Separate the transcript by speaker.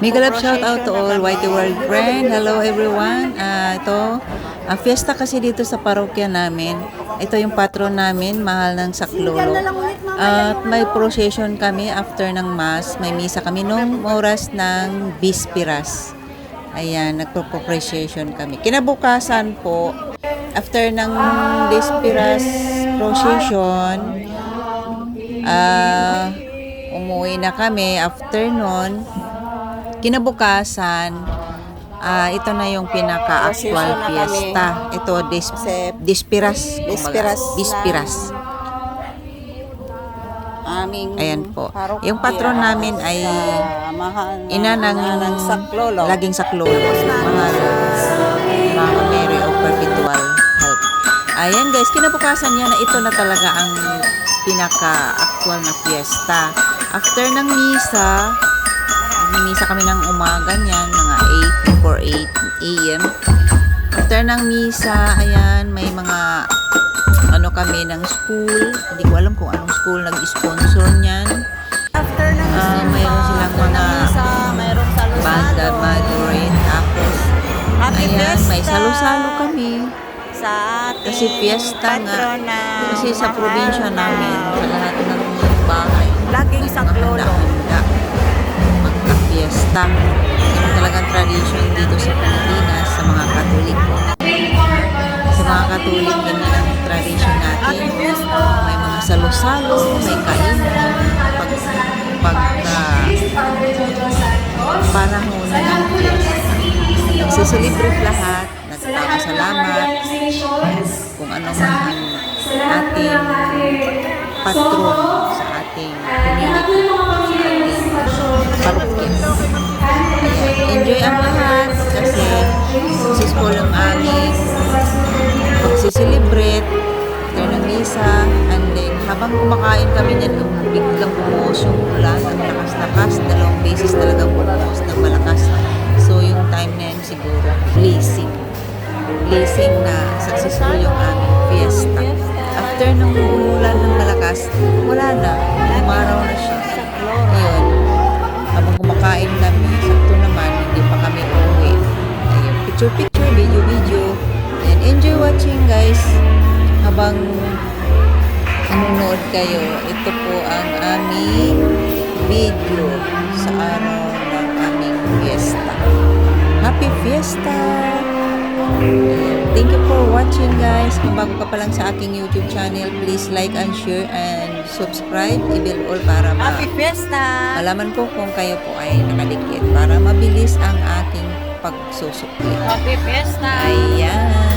Speaker 1: Mega love shout out to all YT World friend. Hello everyone. Fiesta kasi dito sa parokya namin. Ito yung patron namin, mahal ng Saklolo. At may procession kami after ng mass. May misa kami nung oras ng Bispiras. Ayan, nagpo-procession kami. Kinabukasan po, after ng Bispiras procession, umuwi na kami. After nun, kinabukasan, ito na yung pinaka-actual fiesta. Ito, Bispiras. Bispiras. Ayan po. Yung patron namin ay ina ng Saklolo. Laging Saklolo. Mga Mary of Perpetual Help. Ayan guys, kinabukasan niya na ito na talaga ang pinaka-actual na fiesta. After ng misa, misa kami ng umaga niyan, mga 8 or 8 a.m. After ng misa, ayan, may mga kami ng school. Hindi ko alam kung anong school nag-sponsor niyan.
Speaker 2: After ng
Speaker 1: mayroon silang mga
Speaker 2: mayroong salo-salo.
Speaker 1: banda, Madrid. Tapos, ayan, may salo-salo kami.
Speaker 2: Sa ating
Speaker 1: Kasi fiesta nga.
Speaker 2: patrona,
Speaker 1: Kasi sa
Speaker 2: mahal
Speaker 1: probinsya
Speaker 2: na
Speaker 1: namin, sa lahat ng bahay,
Speaker 2: laging Saklolo.
Speaker 1: magka-fiesta. Ganun talagang tradition dito sa Pilipinas, sa mga Katolik. Sa mga Katolik, ganyan ang tradition natin. May mga salo-salo, may kainan, panahon ng fiesta. Nagsiselebrate lahat, nagpapasalamat kung ano man ang ating patron sa ating community, sa ating parokya. Enjoy ang lahat kasi successful ang aming magsiselebrate after ng misa, and then habang kumakain kami niyan, biglang bumuhos yung ulan ng lakas-lakas, 2 beses talagang bumuhos ng malakas. So yung time na yun siguro blessing na successful yung aming fiesta. After ng ulan ng malakas, wala na, umaraw na siya. Ayun, habang kumakain kami, sakto naman, hindi pa kami uuwi. Ayun, picture, video. And enjoy watching guys. Habang nanonood kayo, ito po ang aming video sa araw ng aming fiesta. Happy Fiesta! Thank you for watching guys. Kung bago ka pa lang sa aking YouTube channel, please like and share and subscribe, i-bell all para
Speaker 2: Happy Fiesta!
Speaker 1: malaman ko kung kayo po ay nakadikit para mabilis ang aking pagsusukli.
Speaker 2: Happy Fiesta!
Speaker 1: Ayan!